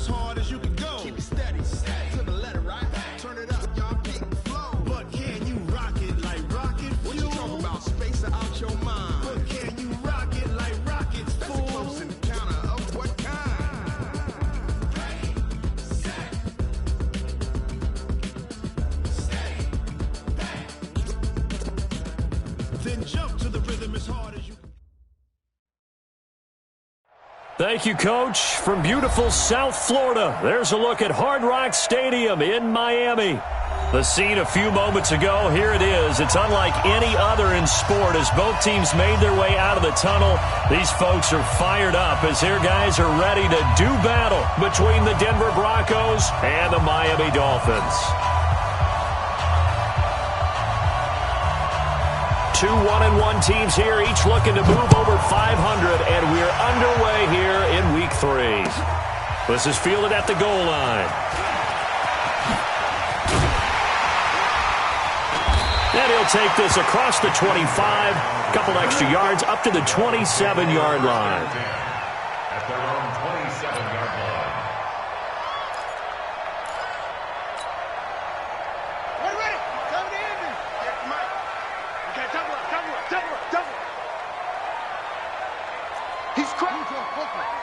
as hard as you can go. Keep it steady, to the letter, right? Turn it up, y'all, keep the flow. But can you rock it like rocket fuel? What you talking about? Space out your mind. But can you rock it like rockets, fool? That's a close encounter of what kind? Ready, set, stay back. Then jump to the rhythm as hard as you can. Thank you, Coach. From beautiful South Florida, there's a look at Hard Rock Stadium in Miami. The scene a few moments ago, here it is. It's unlike any other in sport as both teams made their way out of the tunnel. These folks are fired up as their guys are ready to do battle between the Denver Broncos and the Miami Dolphins. Two 1-1 teams here, each looking to move over 500, and we're underway here in Week 3. This is fielded at the goal line. And he'll take this across the 25, couple extra yards, up to the 27-yard line. At their own 27-yard line. Ready. Come to Andy. Yeah, Mike. Okay, double up. He's cracked.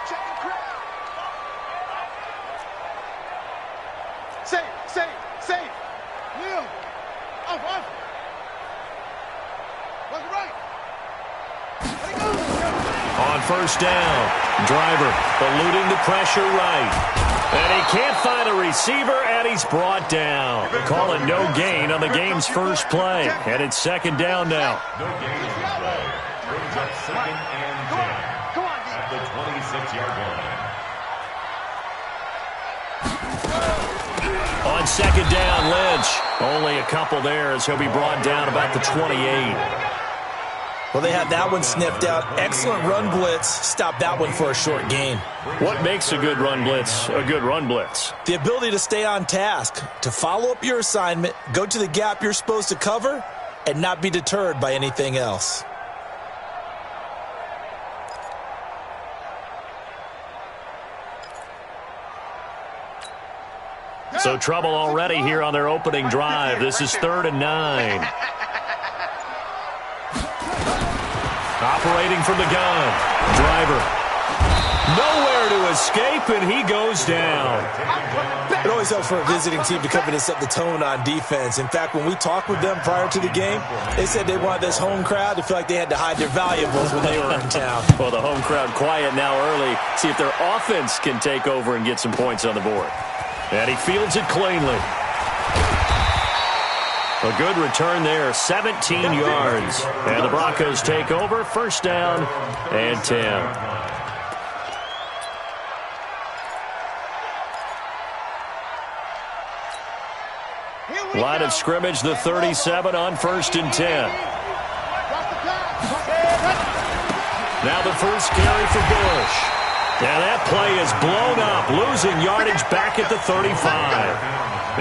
Check the crack. Save. Neil. Off. Look right. Let it go. On first down, Driver eluding the pressure right. And he can't find a receiver, and he's brought down. Calling no gain on the game's first play. And it's second down now. No gain on the play. Brings up second and 10. Come on, at the 26-yard line. On second down, Lynch. Only a couple there as he'll be brought down about the 28. Well, they had that one sniffed out. Excellent run blitz. Stop that one for a short gain. What makes a good run blitz a good run blitz? The ability to stay on task, to follow up your assignment, go to the gap you're supposed to cover, and not be deterred by anything else. So trouble already here on their opening drive. This is 3rd and 9. Operating from the gun. Driver. Nowhere to escape, and he goes down. It always helps for a visiting team to come in and set the tone on defense. In fact, when we talked with them prior to the game, they said they wanted this home crowd to feel like they had to hide their valuables when they were in town. Well, the home crowd quiet now early. See if their offense can take over and get some points on the board. And he fields it cleanly. A good return there, 17 yards. And the Broncos take over, first down and 10. Line of scrimmage, the 37 on 1st and 10. Now the first carry for Bush. And that play is blown up, losing yardage back at the 35.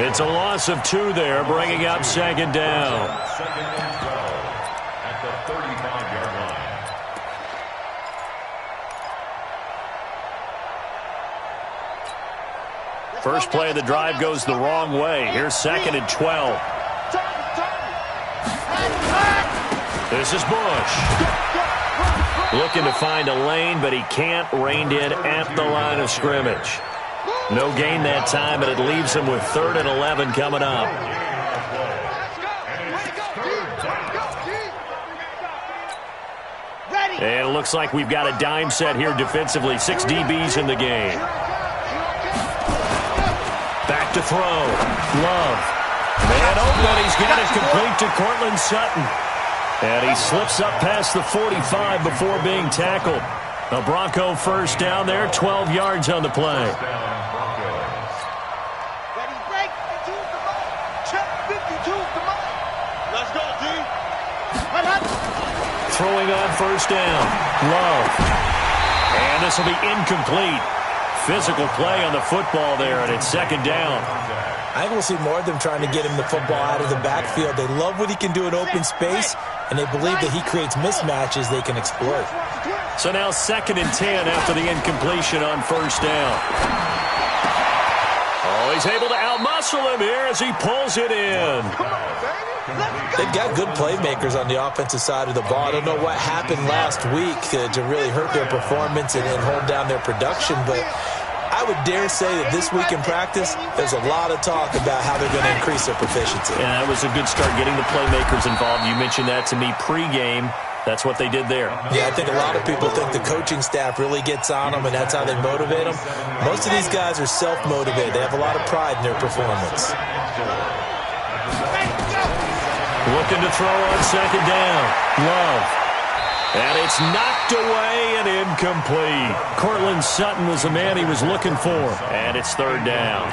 It's a loss of 2 there, bringing up second down. Second and 12 at the 35-yard line. First play of the drive goes the wrong way. Here's 2nd and 12. This is Bush. Looking to find a lane, but he can't. Reined in at the line of scrimmage. No gain that time, but it leaves him with 3rd and 11 coming up. And it looks like we've got a dime set here defensively. 6 DBs in the game. Back to throw. Love. Man open. He's got it complete to Cortland Sutton. And he slips up past the 45 before being tackled. A Bronco first down there, 12 yards on the play. Ready, break, 52, come on. Check, 52, come on. Let's go, D. Throwing on first down. Love. And this will be incomplete. Physical play on the football there, and it's second down. I think we'll see more of them trying to get him the football out of the backfield. They love what he can do in open space, and they believe that he creates mismatches they can exploit. So now 2nd and 10 after the incompletion on first down. Oh, he's able to outmuscle him here as he pulls it in. They've got good playmakers on the offensive side of the ball. I don't know what happened last week to really hurt their performance and hold down their production, but I would dare say that this week in practice, there's a lot of talk about how they're going to increase their proficiency. Yeah, that was a good start getting the playmakers involved. You mentioned that to me pregame. That's what they did there. Yeah, I think a lot of people think the coaching staff really gets on them, and that's how they motivate them. Most of these guys are self-motivated. They have a lot of pride in their performance. Looking to throw on second down. Love. And it's knocked away and incomplete. Cortland Sutton was the man he was looking for. And it's third down.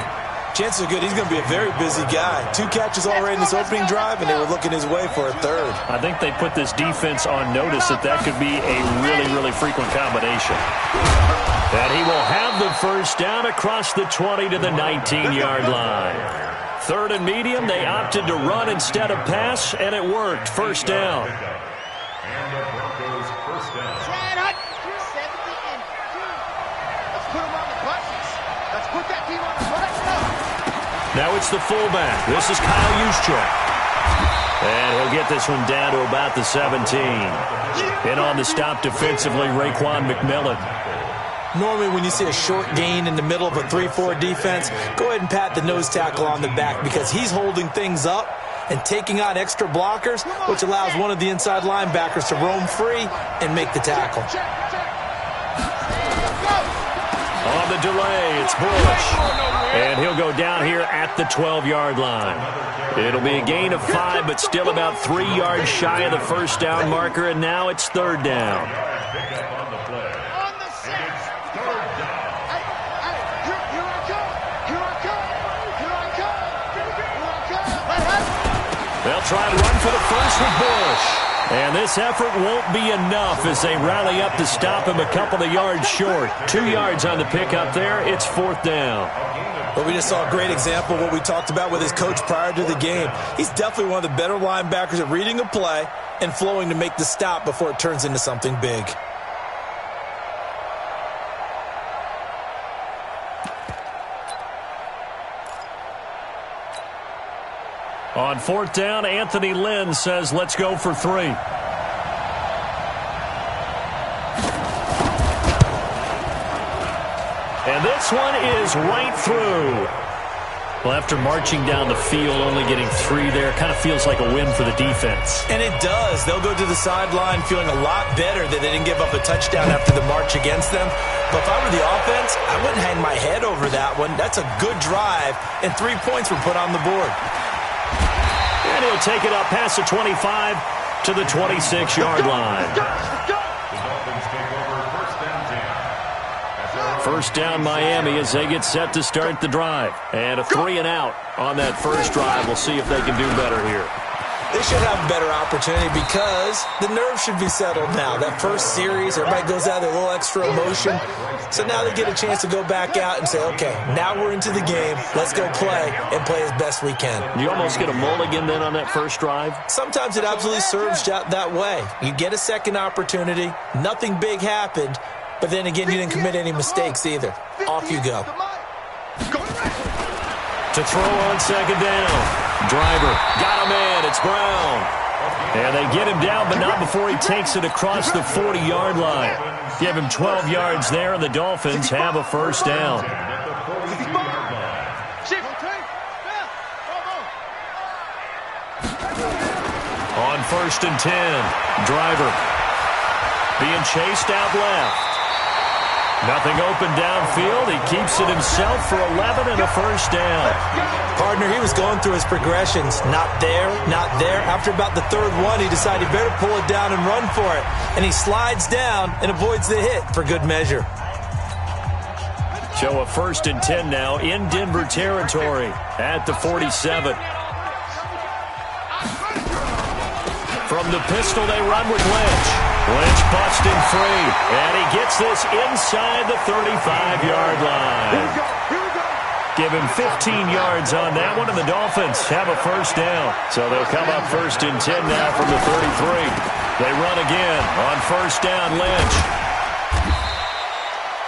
Chances are good he's going to be a very busy guy. 2 catches already in this opening drive, and they were looking his way for a third. I think they put this defense on notice that could be a really, really frequent combination. And he will have the first down across the 20 to the 19-yard line. Third and medium, they opted to run instead of pass, and it worked. First down. And the Broncos first down. Let's put them on the buttons. Let's put that team on the buttons. Now it's the fullback. This is Kyle Juszczyk. And he'll get this one down to about the 17. In on the stop defensively, Raekwon McMillan. Normally when you see a short gain in the middle of a 3-4 defense, go ahead and pat the nose tackle on the back because he's holding things up and taking on extra blockers, which allows one of the inside linebackers to roam free and make the tackle. On the delay, it's Bush. And he'll go down here at the 12-yard line. It'll be a gain of 5, but still about 3 yards shy of the first down marker, and now it's third down. They'll try to run for the first with Bush. And this effort won't be enough as they rally up to stop him a couple of yards short. 2 yards on the pickup there. It's fourth down. Well, we just saw a great example of what we talked about with his coach prior to the game. He's definitely one of the better linebackers at reading a play and flowing to make the stop before it turns into something big. On fourth down, Anthony Lynn says, let's go for 3. And this one is right through. Well, after marching down the field, only getting 3 there, kind of feels like a win for the defense. And it does. They'll go to the sideline feeling a lot better that they didn't give up a touchdown after the march against them. But if I were the offense, I wouldn't hang my head over that one. That's a good drive, and 3 points were put on the board. And he'll take it up past the 25 to the 26-yard line. The Dolphins take over first down 10. First down Miami as they get set to start the drive. And a 3 and out on that first drive. We'll see if they can do better here. They should have a better opportunity because the nerves should be settled now. That first series, everybody goes out with a little extra emotion. So now they get a chance to go back out and say, okay, now we're into the game. Let's go play and play as best we can. You almost get a mulligan then on that first drive? Sometimes it absolutely serves that way. You get a second opportunity. Nothing big happened. But then again, you didn't commit any mistakes either. Off you go. To throw on second down. Driver got him in. It's Brown. And they get him down, but not before he takes it across the 40-yard line. Give him 12 yards there, and the Dolphins have a first down. On first and 10, Driver being chased out left. Nothing open downfield. He keeps it himself for 11 and a first down. Partner, he was going through his progressions. Not there, not there. After about the third one, he decided he better pull it down and run for it. And he slides down and avoids the hit for good measure. So a first and 10 now in Denver territory at the 47. From the pistol, they run with Lynch. Lynch busting free, and he gets this inside the 35-yard line. Give him 15 yards on that one, and the Dolphins have a first down. So they'll come up first and 10 now from the 33. They run again on first down, Lynch.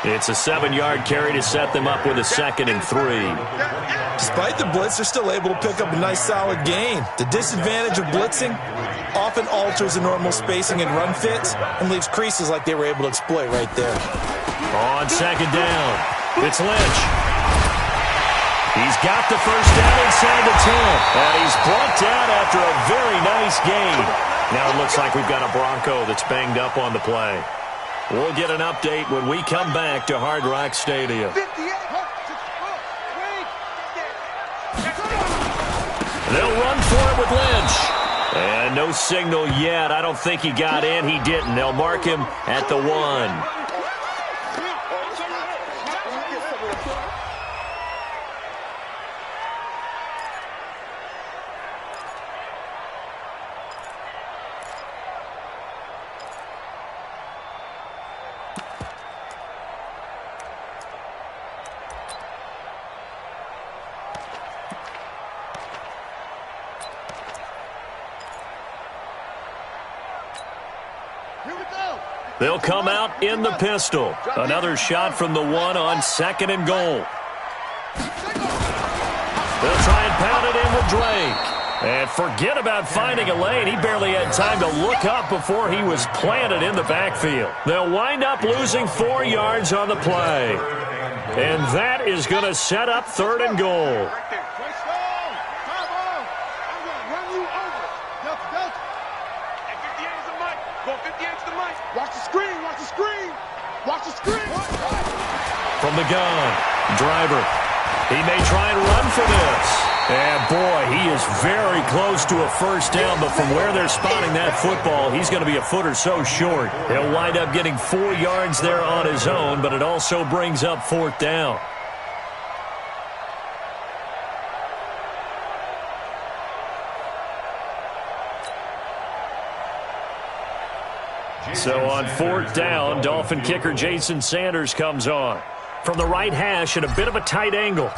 It's a 7-yard carry to set them up with a 2nd and 3. Despite the blitz, they're still able to pick up a nice, solid gain. The disadvantage of blitzing often alters the normal spacing and run fits and leaves creases like they were able to exploit right there. On 2nd down, it's Lynch. He's got the first down inside the 10, and he's brought down after a very nice gain. Now it looks like we've got a Bronco that's banged up on the play. We'll get an update when we come back to Hard Rock Stadium. They'll run for it with Lynch. And no signal yet. I don't think he got in. He didn't. They'll mark him at the 1. They'll come out in the pistol. Another shot from the 1 on 2nd and goal. They'll try and pound it in with Drake. And forget about finding a lane. He barely had time to look up before he was planted in the backfield. They'll wind up losing 4 yards on the play. And that is going to set up 3rd and goal. Watch the screen, watch the screen, watch the screen. From the gun, Driver. He may try and run for this. And boy, he is very close to a first down, but from where they're spotting that football, he's going to be a foot or so short. He'll wind up getting 4 yards there on his own, but it also brings up 4th down. So on 4th down, Dolphin kicker Jason Sanders comes on. From the right hash at a bit of a tight angle. The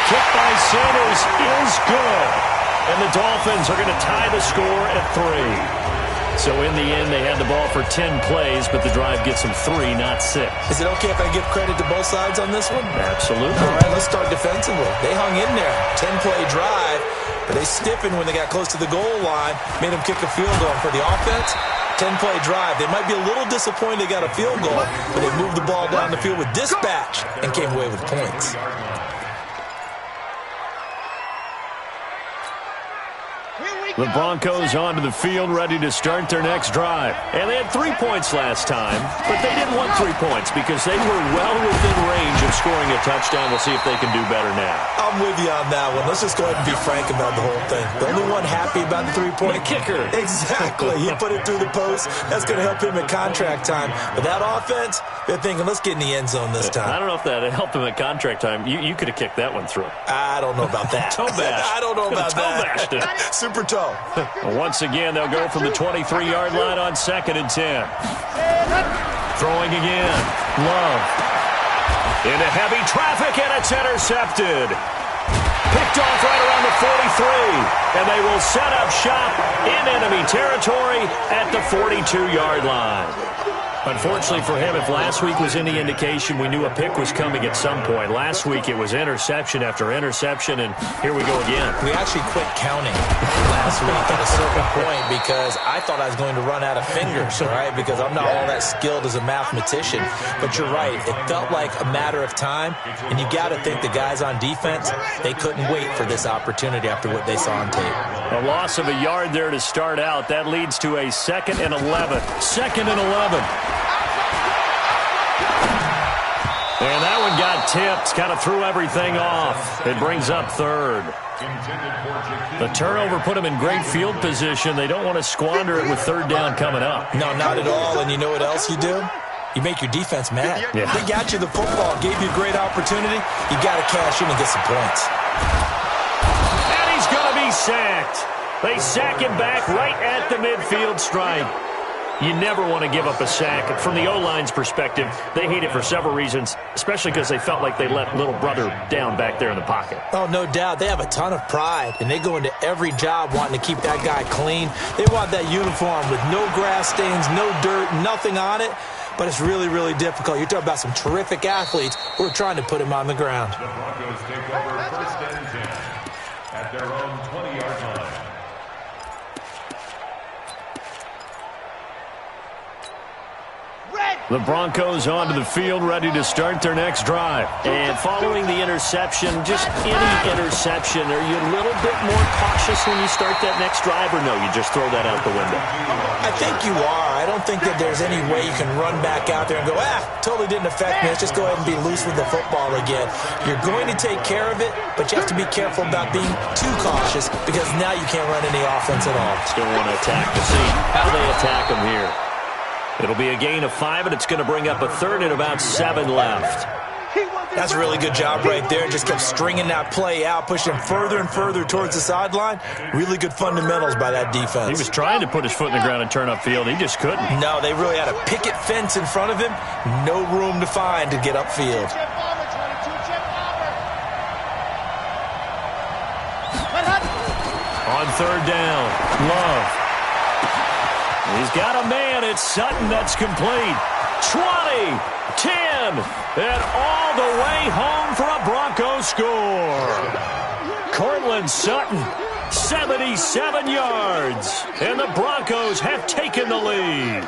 kick by Sanders is good. And the Dolphins are going to tie the score at 3. So in the end, they had the ball for 10 plays, but the drive gets them 3, not 6. Is it okay if I give credit to both sides on this one? Absolutely. All right, let's start defensively. They hung in there. 10-play drive. But they stiffened when they got close to the goal line, made them kick a field goal. And for the offense, 10-play drive. They might be a little disappointed they got a field goal, but they moved the ball down the field with dispatch and came away with points. The Broncos onto the field, ready to start their next drive. And they had 3 points last time, but they didn't want 3 points because they were well within range of scoring a touchdown. We'll see if they can do better now. I'm with you on that one. Let's just go ahead and be frank about the whole thing. The only one happy about the 3-point kicker. Exactly. He put it through the post. That's going to help him at contract time. But that offense, they're thinking, let's get in the end zone this time. I don't know if that helped him at contract time. You could have kicked that one through. I don't know about that. Toe bash. I don't know about that. Super toe. Once again, they'll go from the 23-yard line on 2nd and 10. Throwing again. Love. Into heavy traffic, and it's intercepted. Picked off right around the 43. And they will set up shop in enemy territory at the 42-yard line. Unfortunately for him, if last week was any indication, we knew a pick was coming at some point. Last week, it was interception after interception, and here we go again. We actually quit counting last week at a certain point because I thought I was going to run out of fingers, right? Because I'm not all that skilled as a mathematician. But you're right. It felt like a matter of time, and you got to think the guys on defense, they couldn't wait for this opportunity after what they saw on tape. A loss of a yard there to start out. That leads to a 2nd and 11. 2nd and 11. And that one got tipped, kind of threw everything off. It brings up 3rd. The turnover put them in great field position. They don't want to squander it with 3rd down coming up. No, not at all. And you know what else you do? You make your defense mad. Yeah. They got you the football, gave you a great opportunity. You got to cash in and get some points. And he's going to be sacked. They sack him back right at the midfield stripe. You never want to give up a sack. From the O-line's perspective, they hate it for several reasons, especially because they felt like they let little brother down back there in the pocket. Oh, no doubt. They have a ton of pride, and they go into every job wanting to keep that guy clean. They want that uniform with no grass stains, no dirt, nothing on it. but it's really, really difficult. You're talking about some terrific athletes who are trying to put him on the ground. The Broncos take over 1st and 10 at their own 20-yard line. The Broncos onto the field, ready to start their next drive. And following the interception, just any interception, are you a little bit more cautious when you start that next drive, or no, you just throw that out the window? I think you are. I don't think that there's any way you can run back out there and go, totally didn't affect me. Let's just go ahead and be loose with the football again. You're going to take care of it, but you have to be careful about being too cautious because now you can't run any offense at all. Still want to attack the see how they attack them here. It'll be a gain of 5, and it's going to bring up a 3rd and about 7 left. That's a really good job right there. Just kept stringing that play out, pushing further and further towards the sideline. Really good fundamentals by that defense. He was trying to put his foot in the ground and turn upfield. He just couldn't. No, they really had a picket fence in front of him. No room to find to get upfield. On 3rd down, Love. He's got a man. It's Sutton that's complete. 20, 10, and all the way home for a Broncos score. Cortland Sutton, 77 yards, and the Broncos have taken the lead.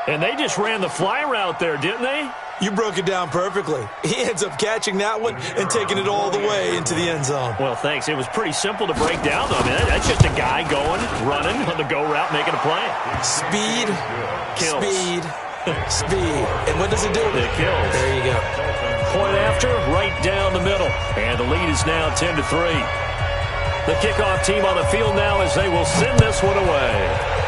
And they just ran the fly route there, didn't they? You broke it down perfectly. He ends up catching that one and taking it all the way into the end zone. Well, thanks. It was pretty simple to break down, though. I mean, that's just a guy going, running on the go route, making a play. Speed, kills. Speed, speed. And what does it do? It kills. There you go. Point after, right down the middle. And the lead is now 10-3. The kickoff team on the field now as they will send this one away.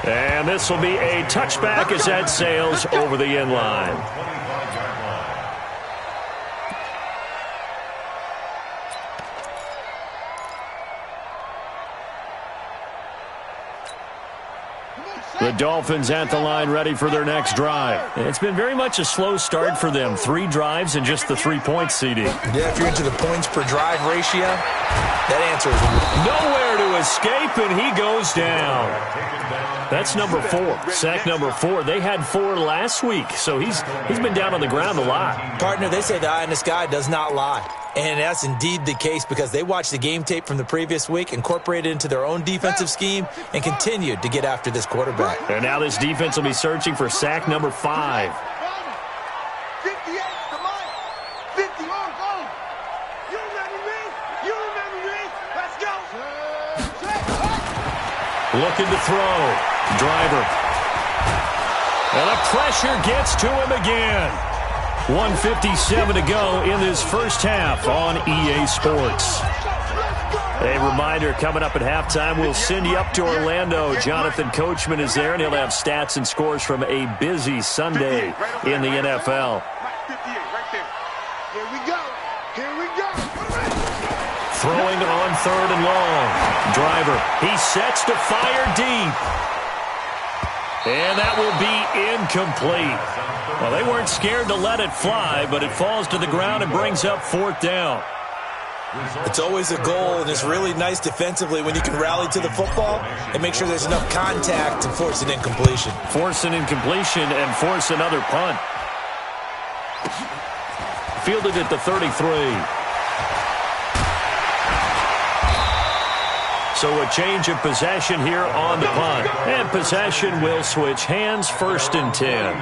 And this will be a touchback as that sails over the end line. The Dolphins at the line ready for their next drive. It's been very much a slow start for them. 3 drives and just the 3 points, CD. Yeah, if you're into the points per drive ratio, that answer is nowhere to escape, and he goes down. That's number 4, sack number 4. They had 4 last week, so he's been down on the ground a lot. Partner, they say the eye in the sky does not lie. And that's indeed the case because they watched the game tape from the previous week, incorporated it into their own defensive scheme, and continued to get after this quarterback. And now this defense will be searching for sack number 5. 58 to Mike. 50 on goal. You remember me? You remember me? Let's go. Looking to throw. Driver. And the pressure gets to him again. 1:57 to go in this first half on EA Sports. A reminder, coming up at halftime, we'll send you up to Orlando. Jonathan Coachman is there, and he'll have stats and scores from a busy Sunday in the NFL. 58 right there. Here we go. Here we go. Throwing on 3rd and long. Driver, he sets to fire deep. And that will be incomplete. Well, they weren't scared to let it fly, but it falls to the ground and brings up 4th down. It's always a goal, and it's really nice defensively when you can rally to the football and make sure there's enough contact to force an incompletion. Force an incompletion and force another punt. Fielded at the 33. So a change of possession here on the punt. And possession will switch hands, 1st and 10.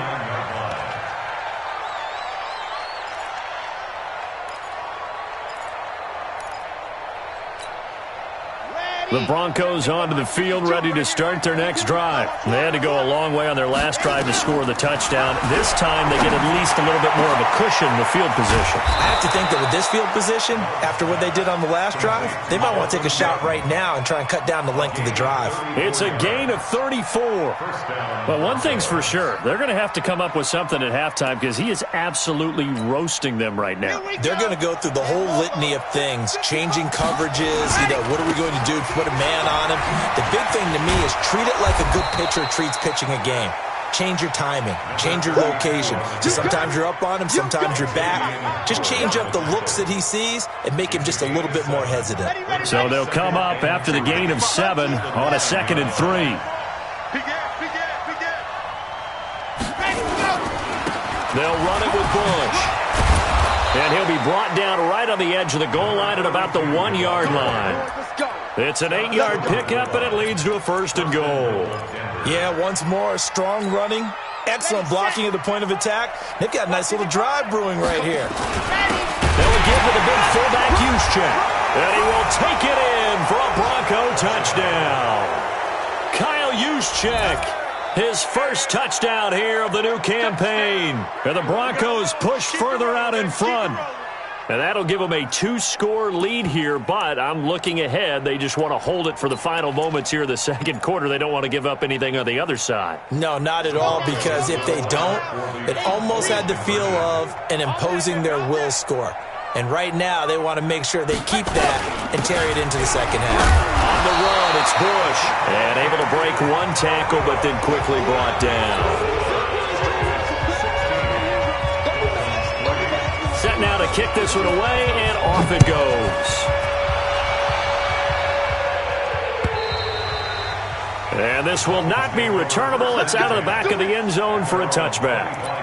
The Broncos onto the field, ready to start their next drive. They had to go a long way on their last drive to score the touchdown. This time they get at least a little bit more of a cushion with field position. I have to think that with this field position, after what they did on the last drive, they might want to take a shot right now and try and cut down the length of the drive. It's a gain of 34. But one thing's for sure, they're going to have to come up with something at halftime because he is absolutely roasting them right now. They're going to go through the whole litany of things, changing coverages, what are we going to do to put a man on him. The big thing to me is treat it like a good pitcher treats pitching a game. change your timing, change your location. So sometimes you're up on him, sometimes you're back. Just change up the looks that he sees and make him just a little bit more hesitant. So they'll come up after the gain of 7 on a 2nd and 3. They'll run it with Bush. And he'll be brought down right on the edge of the goal line at about the 1-yard line. It's an 8-yard pickup, and it leads to a 1st and goal. Yeah, once more, strong running, excellent blocking at the point of attack. They've got a nice little drive brewing right here. They'll give it the big fullback Juszczyk. And he will take it in for a Bronco touchdown. Kyle Juszczyk. His first touchdown here of the new campaign. And the Broncos push further out in front. And that'll give them a 2-score lead here, but I'm looking ahead. They just want to hold it for the final moments here in the second quarter. They don't want to give up anything on the other side. No, not at all, because if they don't, it almost had the feel of an imposing their will score. And right now, they want to make sure they keep that and carry it into the second half. On the run, it's Bush. And able to break one tackle, but then quickly brought down. Set now to kick this one away, and off it goes. And this will not be returnable. It's out of the back of the end zone for a touchback.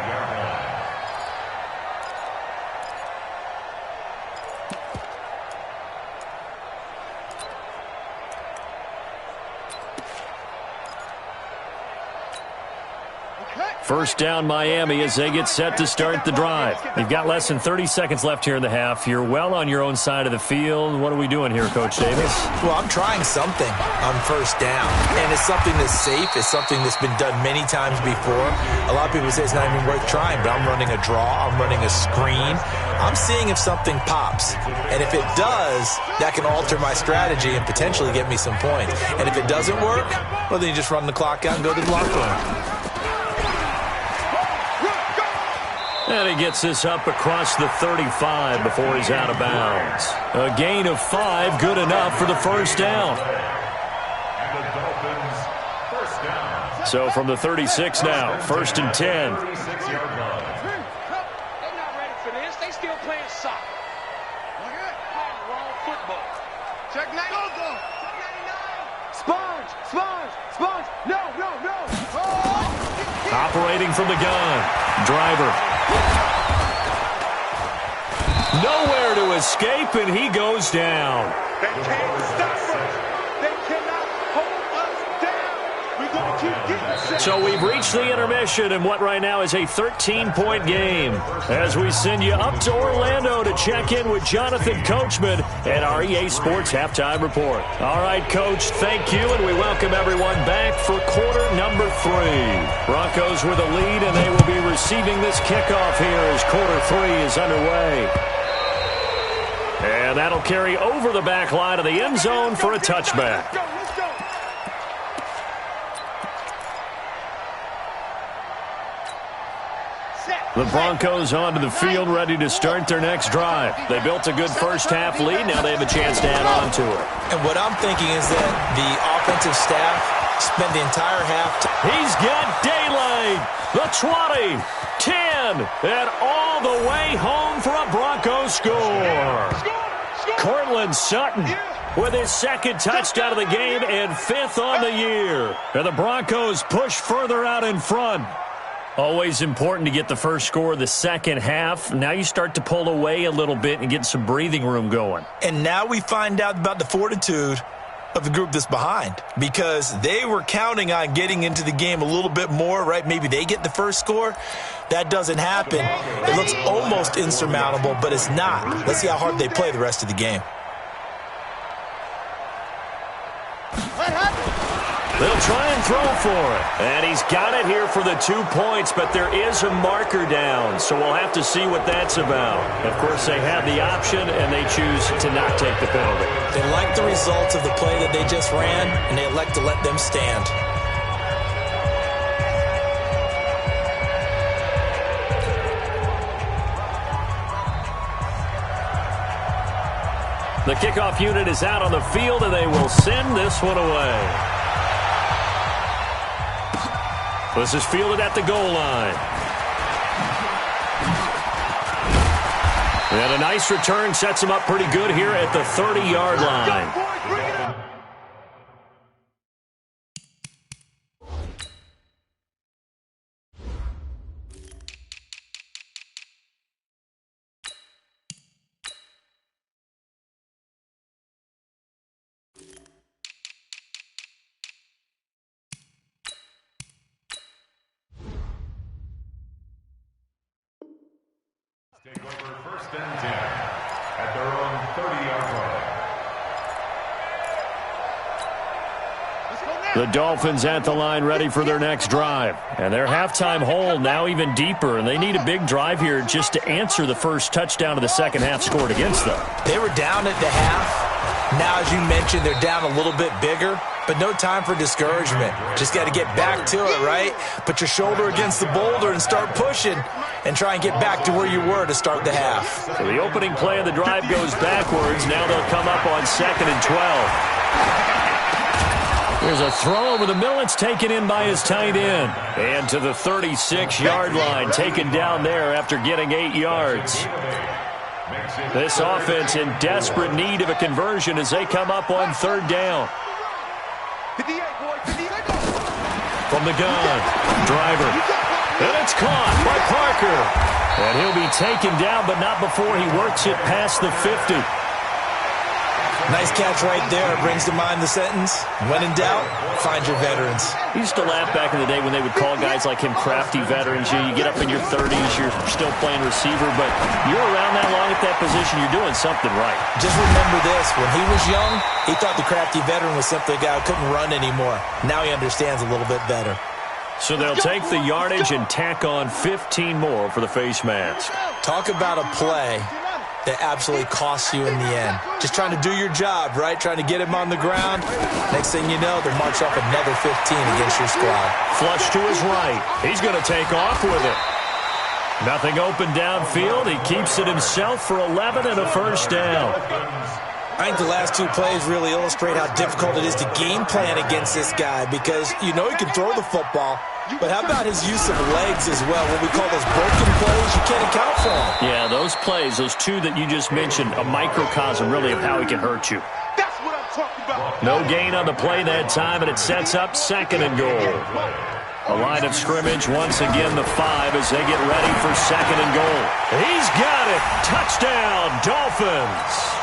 First down, Miami, as they get set to start the drive. You've got less than 30 seconds left here in the half. You're well on your own side of the field. What are we doing here, Coach Davis? Well, I'm trying something on first down, and it's something that's safe. It's something that's been done many times before. A lot of people say it's not even worth trying, but I'm running a draw. I'm running a screen. I'm seeing if something pops, and if it does, that can alter my strategy and potentially get me some points. And if it doesn't work, well, then you just run the clock out and go to the locker room. And he gets this up across the 35 before he's out of bounds. A gain of 5, good enough for the first down. And the Dolphins, first down. So from the 36 now, 1st and 10. 36-yard line. They're not ready for this. They still playing soccer. Playing wrong football. Check 9. Go. Check 99. Sponge. No. Oh. Operating from the gun. Driver. Nowhere to escape, and he goes down. They can't stop us. They cannot hold us down. We're going to keep getting set. So we've reached the intermission in what right now is a 13-point game. As we send you up to Orlando to check in with Jonathan Coachman and our EA Sports Halftime Report. All right, Coach, thank you, and we welcome everyone back for quarter number 3. Broncos with a lead, and they will be receiving this kickoff here as quarter 3 is underway. And that'll carry over the back line of the end zone for a touchback. Let's go. The Broncos onto the field ready to start their next drive. They built a good first half lead. Now they have a chance to add on to it. And what I'm thinking is that the offensive staff spent the entire half. He's got daylight. The 20, 10, and all the way home for a Broncos score. Cortland Sutton with his second touchdown of the game and 5th on the year. And the Broncos push further out in front. Always important to get the first score of the second half. Now you start to pull away a little bit and get some breathing room going. And now we find out about the fortitude of the group that's behind, because they were counting on getting into the game a little bit more, right? Maybe they get the first score. That doesn't happen. It looks almost insurmountable, but it's not. Let's see how hard they play the rest of the game. They'll try and throw for it. And he's got it here for the 2 points, but there is a marker down, so we'll have to see what that's about. Of course, they have the option, and they choose to not take the penalty. They like the results of the play that they just ran, and they elect to let them stand. The kickoff unit is out on the field, and they will send this one away. This is fielded at the goal line. And a nice return sets him up pretty good here at the 30-yard line. Take over first and 10 at their own 30-yard line. The Dolphins at the line ready for their next drive. And their halftime hole now even deeper, and they need a big drive here just to answer the first touchdown of the second half scored against them. They were down at the half. Now, as you mentioned, they're down a little bit bigger, but no time for discouragement. Just got to get back to it, right? Put your shoulder against the boulder and start pushing and try and get back to where you were to start the half. So the opening play of the drive goes backwards. Now they'll come up on 2nd and 12. There's a throw over the middle. It's taken in by his tight end. And to the 36-yard line, taken down there after getting 8 yards. This offense in desperate need of a conversion as they come up on 3rd down. From the gun, Driver. And it's caught by Parker. And he'll be taken down, but not before he works it past the 50. Nice catch right there. Brings to mind the sentence, when in doubt, find your veterans. He used to laugh back in the day when they would call guys like him crafty veterans. You get up in your 30s, you're still playing receiver, but you're around that long at that position, you're doing something right. Just remember this, when he was young, he thought the crafty veteran was simply a guy who couldn't run anymore. Now he understands a little bit better. So they'll take the yardage and tack on 15 more for the face mask. Talk about a play that absolutely costs you in the end. Just trying to do your job, right? Trying to get him on the ground. Next thing you know, they're marching off another 15 against your squad. Flush to his right. He's going to take off with it. Nothing open downfield. He keeps it himself for 11 and a first down. I think the last 2 plays really illustrate how difficult it is to game plan against this guy because you know he can throw the football, but how about his use of legs as well? What we call those broken plays, you can't account for them. Yeah, those plays, those 2 that you just mentioned, a microcosm really of how he can hurt you. That's what I'm talking about. No gain on the play that time, and it sets up 2nd and goal. A line of scrimmage, once again the 5 as they get ready for 2nd and goal. He's got it. Touchdown, Dolphins.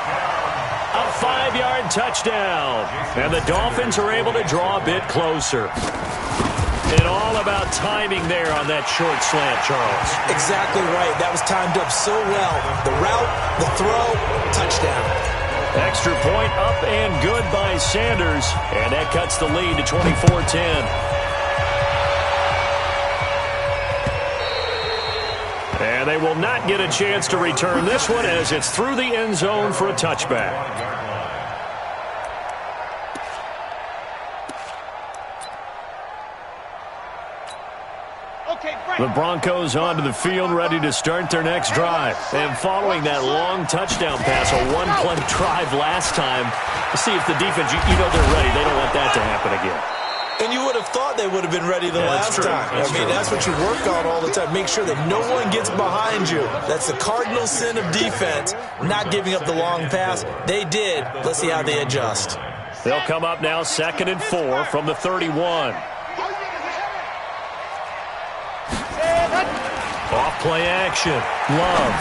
A 5-yard touchdown. And the Dolphins are able to draw a bit closer. And all about timing there on that short slant, Charles. Exactly right. That was timed up so well. The route, the throw, touchdown. Extra point up and good by Sanders. And that cuts the lead to 24-10. And they will not get a chance to return this one as it's through the end zone for a touchback. The Broncos onto the field ready to start their next drive. And following that long touchdown pass, a one-play drive last time, let's see if the defense, you know they're ready. They don't want that to happen again. And you would have thought they would have been ready the last time. I mean, that's what you work on all the time. Make sure that no one gets behind you. That's the cardinal sin of defense, not giving up the long pass. They did. Let's see how they adjust. They'll come up now 2nd and 4 from the 31. Off play action. Love.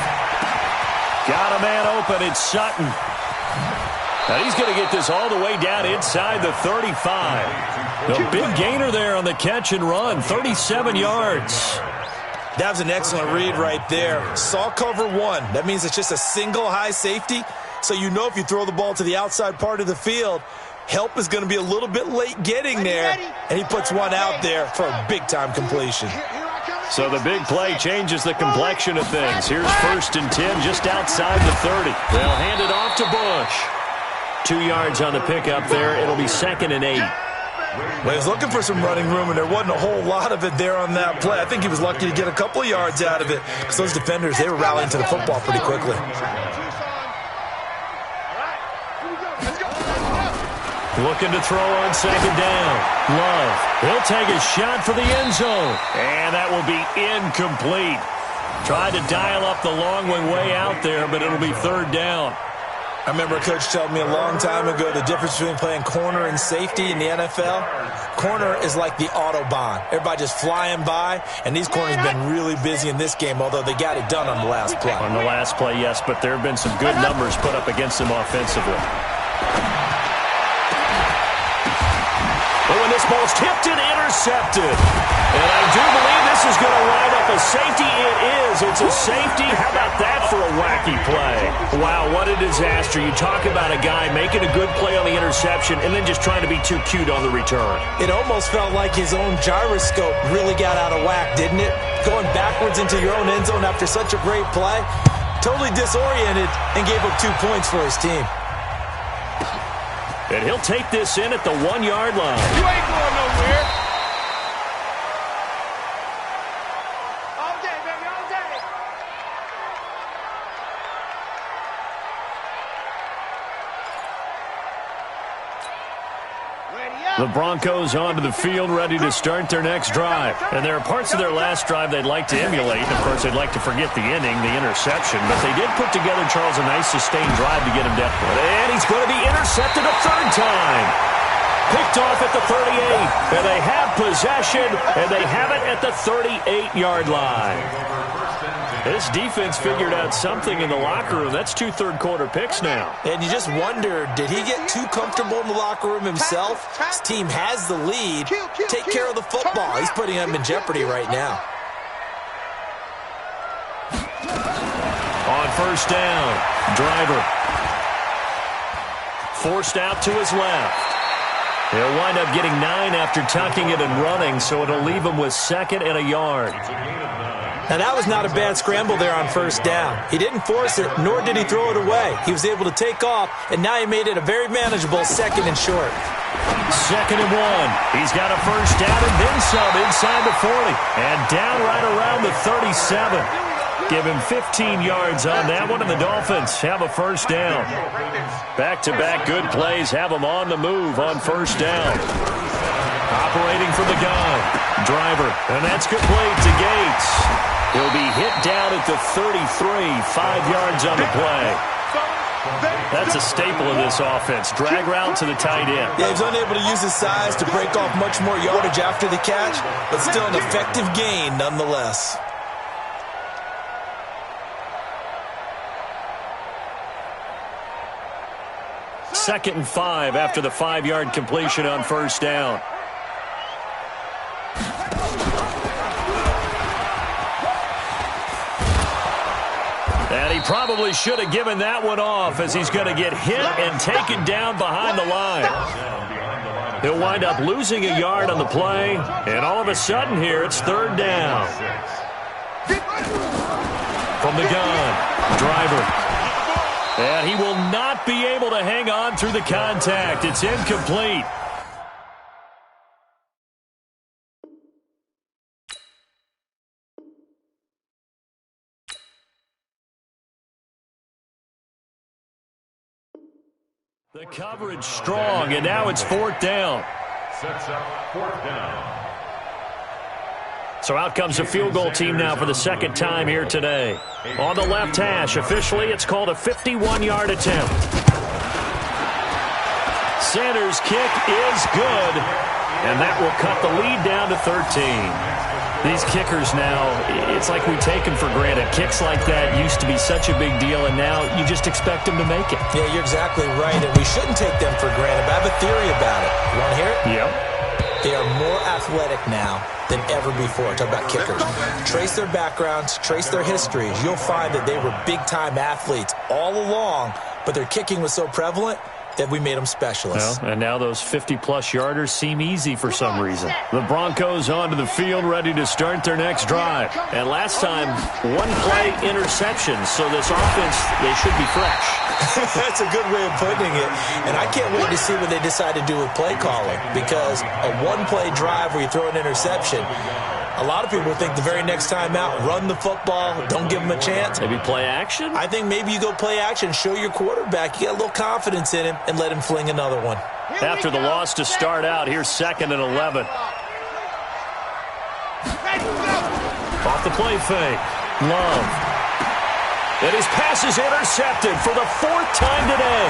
Got a man open. It's Sutton. Now he's going to get this all the way down inside the 35. A big gainer there on the catch and run. 37 yards. That was an excellent read right there. Saw cover 1. That means it's just a single high safety. So you know if you throw the ball to the outside part of the field, help is going to be a little bit late getting there. And he puts one out there for a big-time completion. So the big play changes the complexion of things. Here's 1st and 10 just outside the 30. They'll hand it off to Bush. 2 yards on the pickup there. It'll be 2nd and 8. Well, he was looking for some running room, and there wasn't a whole lot of it there on that play. I think he was lucky to get a couple of yards out of it because those defenders, they were rallying to the football pretty quickly. Looking to throw on second down. Love. He'll take a shot for the end zone. And that will be incomplete. Tried to dial up the long one way out there, but it'll be third down. I remember a coach telling me a long time ago the difference between playing corner and safety in the NFL. Corner is like the Autobahn. Everybody just flying by, and these corners have been really busy in this game, although they got it done on the last play. On the last play, yes, but there have been some good numbers put up against them offensively. But when this ball's tipped and intercepted, and I do believe this is going to wind up a safety. It is. It's a safety. How about that for a wacky play? Wow, what a disaster. You talk about a guy making a good play on the interception and then just trying to be too cute on the return. It almost felt like his own gyroscope really got out of whack, didn't it? Going backwards into your own end zone after such a great play. Totally disoriented and gave up 2 points for his team. And he'll take this in at the 1-yard line. You ain't going nowhere. All day, baby, all day. The Broncos onto the field, ready to start their next drive. And there are parts of their last drive they'd like to emulate. Of course, they'd like to forget the inning, the interception. But they did put together, Charles, a nice sustained drive to get him down. And he's going to be intercepted a third time. Picked off at the 38. And they have possession, and they have it at the 38-yard line. This defense figured out something in the locker room. That's 2 third-quarter picks now. And you just wonder, did he get too comfortable in the locker room himself? His team has the lead. Take care of the football. He's putting them in jeopardy right now. On first down, Driver. Forced out to his left. He'll wind up getting 9 after tucking it and running, so it'll leave him with 2nd and a yard. Now, that was not a bad scramble there on first down. He didn't force it, nor did he throw it away. He was able to take off, and now he made it a very manageable 2nd and short. 2nd and 1. He's got a first down and then some inside the 40. And down right around the 37. Give him 15 yards on that one, and the Dolphins have a first down. Back-to-back good plays have them on the move on first down. Operating from the gun, Driver, and that's complete to Gates. He'll be hit down at the 33, 5 yards on the play. That's a staple of this offense. Drag route to the tight end. Yeah, he was unable to use his size to break off much more yardage after the catch, but still an effective gain nonetheless. Second and 5 after the 5-yard completion on first down. And he probably should have given that one off, as he's going to get hit and taken down behind the line. He'll wind up losing a yard on the play, and all of a sudden here it's third down. From the gun, Driver. And he will not be able to hang on through the contact. It's incomplete. The coverage strong, and now it's fourth down. Sets up fourth down. So out comes the field goal team now for the second time here today. On the left hash, officially it's called a 51-yard attempt. Sanders' kick is good, and that will cut the lead down to 13. These kickers now, it's like we take them for granted. Kicks like that used to be such a big deal, and now you just expect them to make it. Yeah, you're exactly right, and we shouldn't take them for granted, but I have a theory about it. You want to hear it? Yep. They are more athletic now than ever before. Talk about kickers. Trace their backgrounds, trace their histories. You'll find that they were big-time athletes all along, but their kicking was so prevalent that we made them specialists. Well, and now those 50-plus yarders seem easy for some reason. The Broncos onto the field, ready to start their next drive. And last time, one-play interception, so this offense, they should be fresh. That's a good way of putting it. And I can't wait to see what they decide to do with play calling, because a one-play drive where you throw an interception, a lot of people think the very next time out, run the football, don't give them a chance. Maybe play action? I think maybe you go play action, show your quarterback, you got a little confidence in him, and let him fling another one. after the loss to start out. Here's 2nd and 11. Off the play fake. Love. And his pass is intercepted for the 4th time today.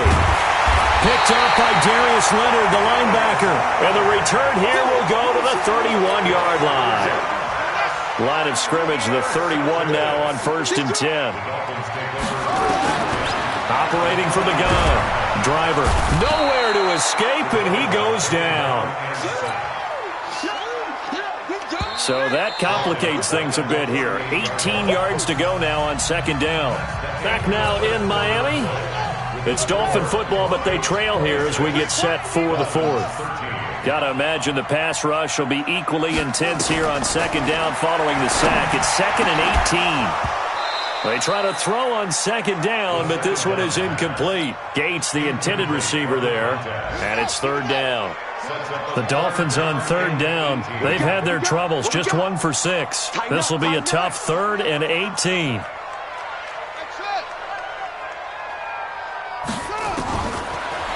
Picked up by Darius Leonard, the linebacker. And the return here will go to the 31-yard line. Line of scrimmage, the 31 now on 1st and 10. Operating from the gun. Driver nowhere to escape, and he goes down. So that complicates things a bit here. 18 yards to go now on 2nd down. Back now in Miami. It's Dolphin football, but they trail here as we get set for the 4th. Got to imagine the pass rush will be equally intense here on 2nd down following the sack. It's 2nd and 18. They try to throw on 2nd down, but this one is incomplete. Gates, the intended receiver there, and it's 3rd down. The Dolphins on 3rd down. They've had their troubles, just 1 for 6. This will be a tough 3rd and 18.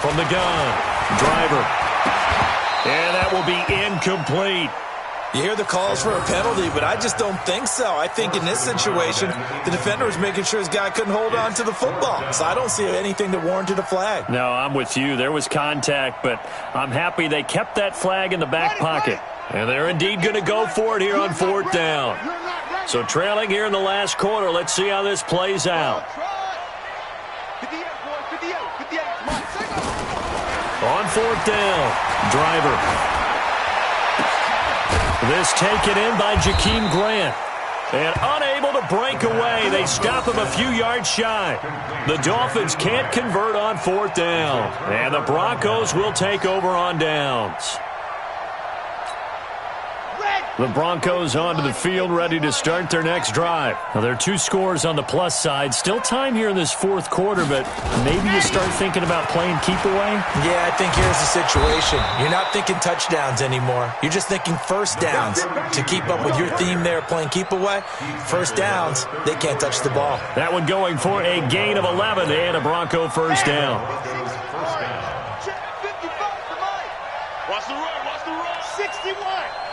From the gun, Driver. And that will be incomplete. You hear the calls for a penalty, but I just don't think so. I think in this situation, the defender was making sure his guy couldn't hold on to the football. So I don't see anything that warranted a flag. No, I'm with you. There was contact, but I'm happy they kept that flag in the back pocket. And they're indeed going to go for it here on 4th down. So trailing here in the last quarter, let's see how this plays out. On 4th down, Driver. This taken in by Jakeem Grant. And unable to break away. They stop him a few yards shy. The Dolphins can't convert on 4th down. And the Broncos will take over on downs. The Broncos onto the field, ready to start their next drive. Now, there are 2 scores on the plus side. Still time here in this 4th quarter, but maybe you start thinking about playing keep away? Yeah, I think here's the situation. You're not thinking touchdowns anymore. You're just thinking 1st downs. To keep up with your theme there, playing keep away, 1st downs, they can't touch the ball. That one going for a gain of 11 and a Bronco 1st down. Watch the run. 61.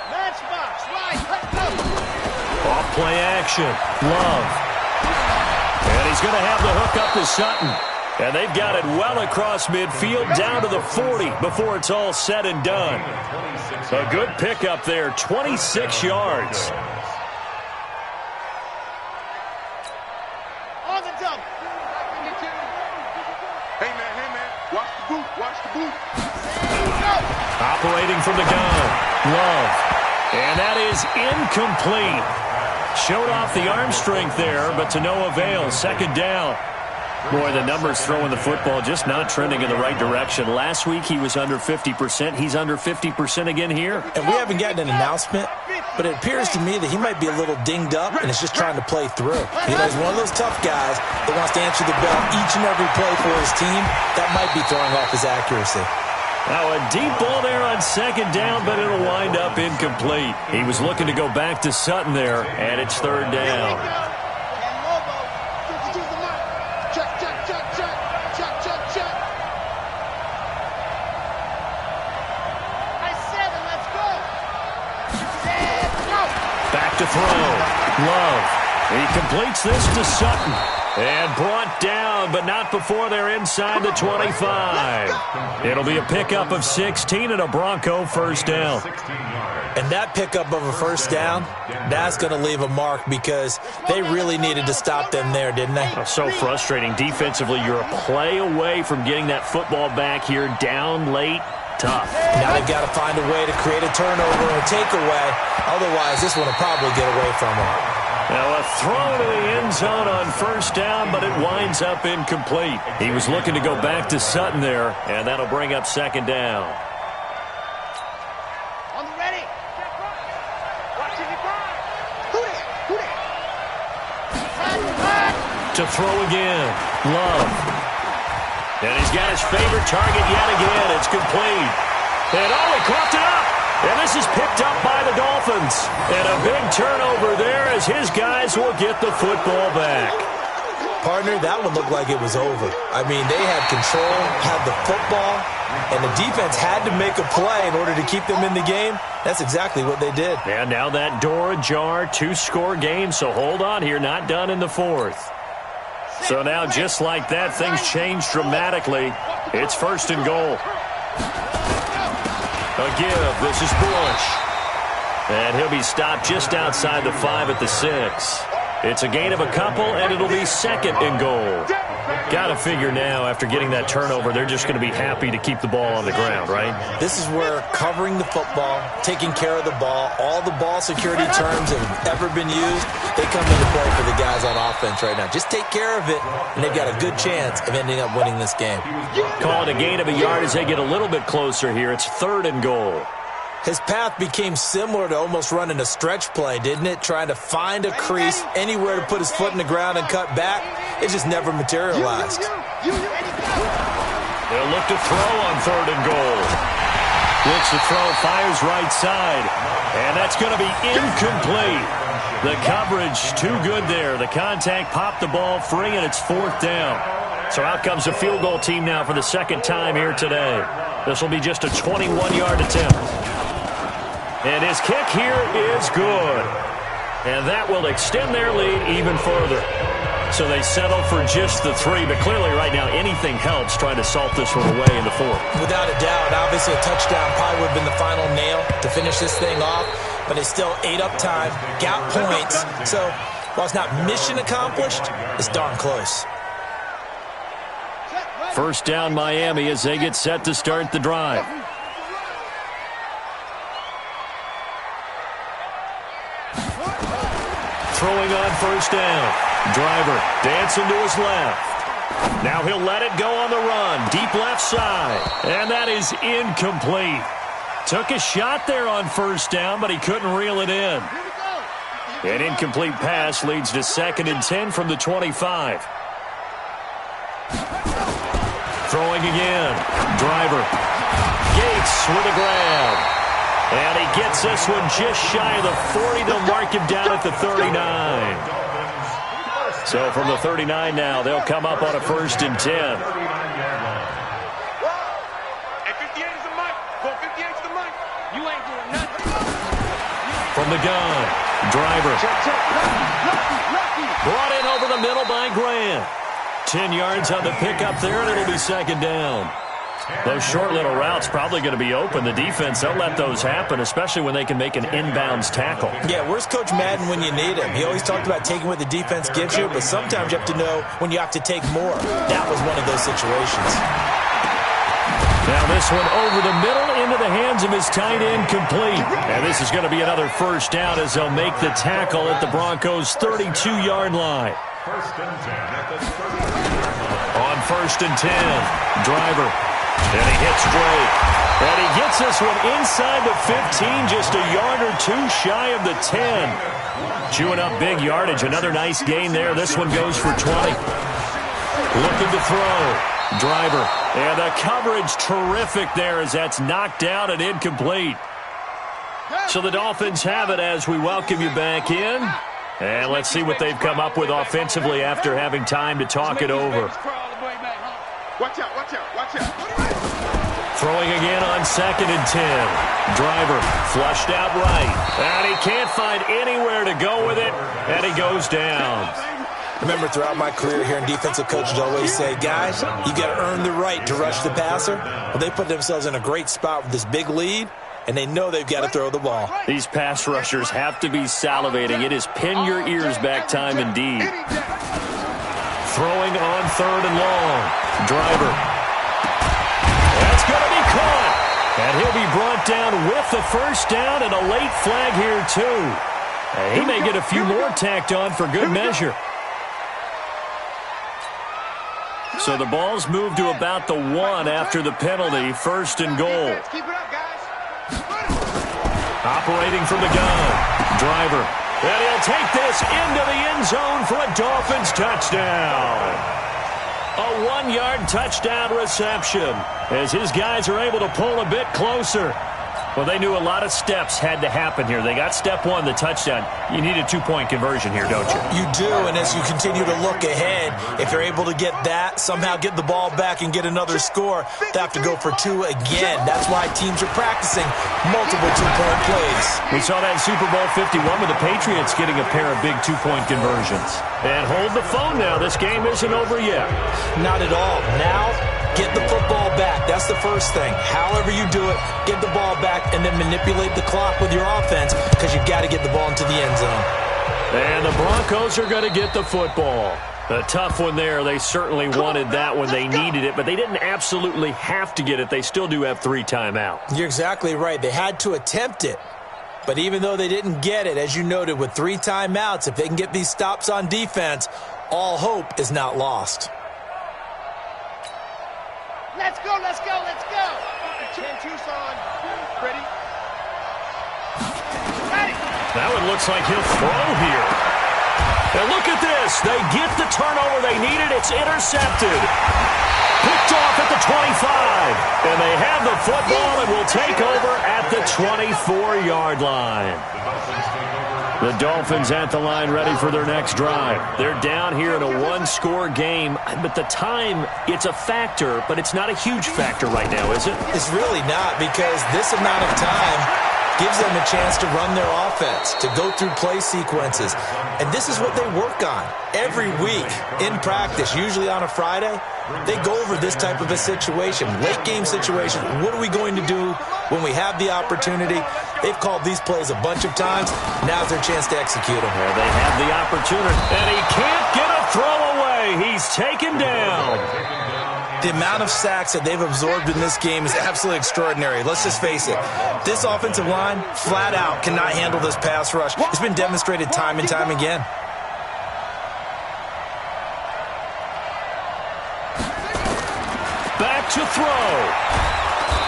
Matchbox, right. Off play action. Love. And he's going to have the hook up to Sutton. And they've got it well across midfield down to the 40 before it's all said and done. A good pickup there, 26 yards. On the dump. Hey, man. Watch the boot. Operating from the gun. Love. And that is incomplete. Showed off the arm strength there, but to no avail. 2nd down. Boy, the numbers throwing the football just not trending in the right direction. Last week he was under 50%. He's under 50% again here. And we haven't gotten an announcement, but it appears to me that he might be a little dinged up and is just trying to play through. You know, he's one of those tough guys that wants to answer the bell each and every play for his team. That might be throwing off his accuracy. Now a deep ball there on 2nd down, but it'll wind up incomplete. He was looking to go back to Sutton there, and it's 3rd down. Back to throw. Love. He completes this to Sutton. And brought down, but not before they're inside the 25. It'll be a pickup of 16 and a Bronco 1st down. And that pickup of a 1st down, that's going to leave a mark because they really needed to stop them there, didn't they? So frustrating. Defensively, you're a play away from getting that football back here down late. Tough. Now they've got to find a way to create a turnover or a takeaway. Otherwise, this one will probably get away from them. Now a throw to the end zone on 1st down, but it winds up incomplete. He was looking to go back to Sutton there, and that'll bring up 2nd down. On the ready. Watch it burn. To throw again. Love. And he's got his favorite target yet again. It's complete. And he coughed it up. And this is picked up by the Dolphins. And a big turnover there as his guys will get the football back. Partner, that one looked like it was over. I mean, they had control, had the football, and the defense had to make a play in order to keep them in the game. That's exactly what they did. And now that door ajar, 2-score game, so hold on here, not done in the fourth. So now, just like that, things change dramatically. It's 1st and goal. A give. This is Bush. And he'll be stopped just outside the 5 at the 6. It's a gain of a couple, and it'll be 2nd and goal. Got to figure now, after getting that turnover, they're just going to be happy to keep the ball on the ground, right? This is where covering the football, taking care of the ball, all the ball security terms that have ever been used, they come into play for the guys on offense right now. Just take care of it, and they've got a good chance of ending up winning this game. Call it a gain of a yard as they get a little bit closer here. It's 3rd and goal. His path became similar to almost running a stretch play, didn't it? Trying to find a crease, anywhere to put his foot in the ground and cut back. It just never materialized. They'll look to throw on 3rd and goal. Looks to throw, fires right side. And that's going to be incomplete. The coverage too good there. The contact popped the ball free, and it's 4th down. So out comes the field goal team now for the 2nd time here today. This will be just a 21-yard attempt. And his kick here is good. And that will extend their lead even further. So they settle for just the 3, but clearly right now anything helps trying to salt this one away in the 4th. Without a doubt, obviously a touchdown probably would have been the final nail to finish this thing off, but it's still ate up time, got points. So while it's not mission accomplished, it's darn close. 1st down Miami as they get set to start the drive. Throwing on 1st down. Driver dancing to his left. Now he'll let it go on the run. Deep left side. And that is incomplete. Took a shot there on 1st down, but he couldn't reel it in. An incomplete pass leads to 2nd and 10 from the 25. Throwing again. Driver. Gates with a grab. And he gets this one just shy of the 40. They'll mark him down at the 39. So from the 39 now, they'll come up on a 1st and 10. Hey, 58 is the mic. Go 58 is the mic. You ain't doing nothing. From the gun. Driver. Brought in over the middle by Grant. 10 yards on the pickup there, and it'll be 2nd down. Those short little routes probably going to be open. The defense, they'll let those happen, especially when they can make an inbounds tackle. Yeah, where's Coach Madden when you need him? He always talked about taking what the defense gives you, but sometimes you have to know when you have to take more. That was one of those situations. Now this one over the middle into the hands of his tight end, complete. And this is going to be another 1st down as they'll make the tackle at the Broncos' 32-yard line. 1st and 10 at the 30. On 1st and 10, Driver. And he hits Drake. And he gets this one inside the 15, just a yard or 2 shy of the 10. Chewing up big yardage. Another nice gain there. This one goes for 20. Looking to throw. Driver. And the coverage terrific there as that's knocked out and incomplete. So the Dolphins have it as we welcome you back in. And let's see what they've come up with offensively after having time to talk it over. Watch out, watch out, watch out. Throwing again on 2nd and 10. Driver flushed out right. And he can't find anywhere to go with it. And he goes down. Remember, throughout my career here in defensive coaches always say, guys, you got to earn the right to rush the passer. Well, they put themselves in a great spot with this big lead, and they know they've got to throw the ball. These pass rushers have to be salivating. It is pin your ears back time indeed. Throwing on 3rd and long. Driver. That's going to be caught. And he'll be brought down with the 1st down and a late flag here too. And he may get a few more tacked on for good measure. So the ball's moved to about the 1 after the penalty. 1st and goal. Keep it up, guys. Operating from the gun. Driver. And he'll take this into the end zone for a Dolphins touchdown. A 1-yard touchdown reception as his guys are able to pull a bit closer. Well, they knew a lot of steps had to happen here. They got step one, the touchdown. You need a two-point conversion here, don't you? You do, and as you continue to look ahead, if they're able to get that, somehow get the ball back and get another score, they have to go for two again. That's why teams are practicing multiple two-point plays. We saw that in Super Bowl 51 with the Patriots getting a pair of big two-point conversions. And hold the phone now. This game isn't over yet. Not at all. Now, get the football back. That's the first thing. However you do it, get the ball back and then manipulate the clock with your offense because you've got to get the ball into the end zone. And the Broncos are going to get the football. A tough one there. They certainly wanted that when they needed it, but they didn't absolutely have to get it. They still do have 3 timeouts. You're exactly right. They had to attempt it. But even though they didn't get it, as you noted, with 3 timeouts, if they can get these stops on defense, all hope is not lost. Let's go, let's go, let's go. 10 Tucson. Ready? Ready. That one looks like he'll throw here. And look at this. They get the turnover they needed. It's intercepted. Picked off at the 25. And they have the football and will take over at the 24-yard line. The Dolphins at the line ready for their next drive. They're down here in a one-score game, but the time, it's a factor, but it's not a huge factor right now, is it? It's really not, because this amount of time gives them a chance to run their offense, to go through play sequences. And this is what they work on every week in practice, usually on a Friday. They go over this type of a situation, late game situation. What are we going to do when we have the opportunity? They've called these plays a bunch of times. Now's their chance to execute them. Well, they have the opportunity, and he can't get a throw away. He's taken down. The amount of sacks that they've absorbed in this game is absolutely extraordinary. Let's just face it. This offensive line, flat out, cannot handle this pass rush. It's been demonstrated time and time again. Back to throw.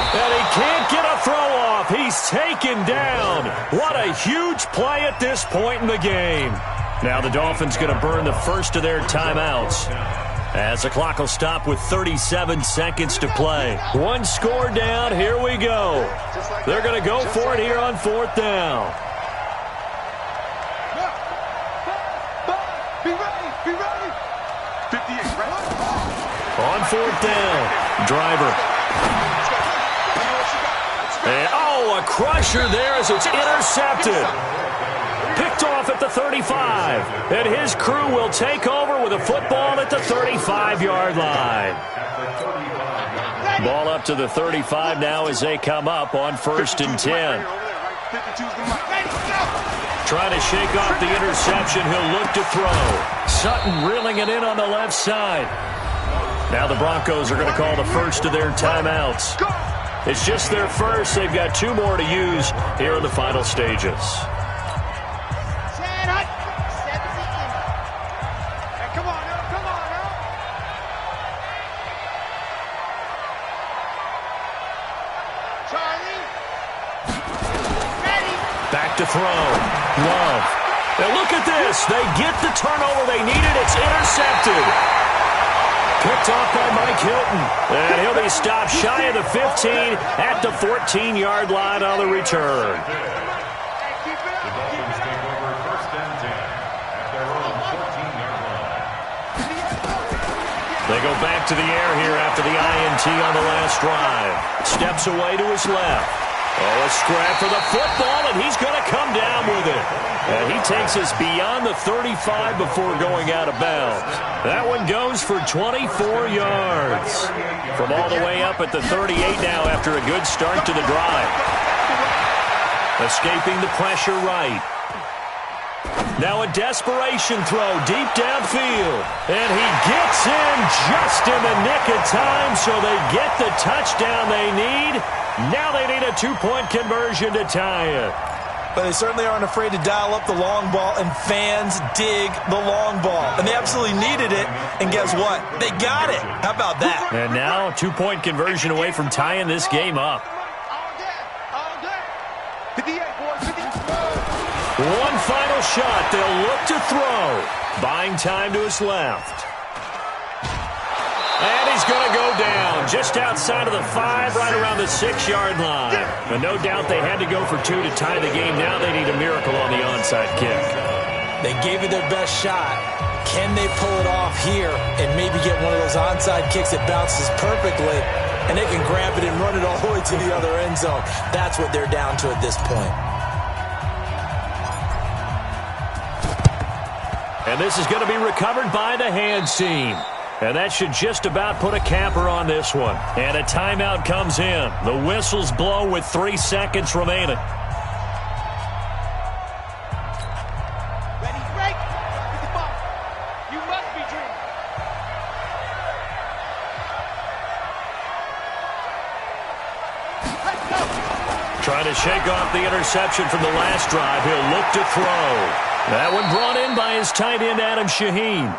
And he can't get a throw off. He's taken down. What a huge play at this point in the game. Now the Dolphins going to burn the first of their timeouts, as the clock will stop with 37 seconds to play. One score down. Here we go. They're going to go for it here on 4th down. Be ready, be ready. 58, right? On 4th down, Driver. And, a crusher there as it's intercepted. Picked off at the 35. And his crew will take over with a football at the 35-yard line. Ball up to the 35 now as they come up on 1st and 10. Trying to shake off the interception. He'll look to throw. Sutton reeling it in on the left side. Now the Broncos are going to call the first of their timeouts. It's just their first. They've got 2 more to use here in the final stages. Back to throw. Love. And look at this. They get the turnover they needed. It's intercepted. Picked off by Mike Hilton. And he'll be stopped shy of the 15 at the 14-yard line on the return. The Dolphins take over 1st and 10 at their own 14-yard line. They go back to the air here after the INT on the last drive. Steps away to his left. A scrap for the football, and he's going to come down with it. And he takes us beyond the 35 before going out of bounds. That one goes for 24 yards. From all the way up at the 38 now after a good start to the drive. Escaping the pressure right. Now a desperation throw deep downfield. And he gets in just in the nick of time, so they get the touchdown they need. Now they need a 2-point conversion to tie it. But they certainly aren't afraid to dial up the long ball, and fans dig the long ball. And they absolutely needed it, and guess what? They got it. How about that? And now a 2-point conversion away from tying this game up. All day. 58, boys, 58. One final shot. They'll look to throw. Buying time to his left. And he's going to go down just outside of the 5, right around the 6-yard line. And no doubt they had to go for 2 to tie the game. Now they need a miracle on the onside kick. They gave it their best shot. Can they pull it off here and maybe get one of those onside kicks that bounces perfectly, and they can grab it and run it all the way to the other end zone? That's what they're down to at this point. And this is going to be recovered by the hands team. And that should just about put a capper on this one. And a timeout comes in. The whistles blow with 3 seconds remaining. Ready, break. Get the ball. You must be dreaming. Let's go. Trying to shake off the interception from the last drive. He'll look to throw. That one brought in by his tight end, Adam Shaheen.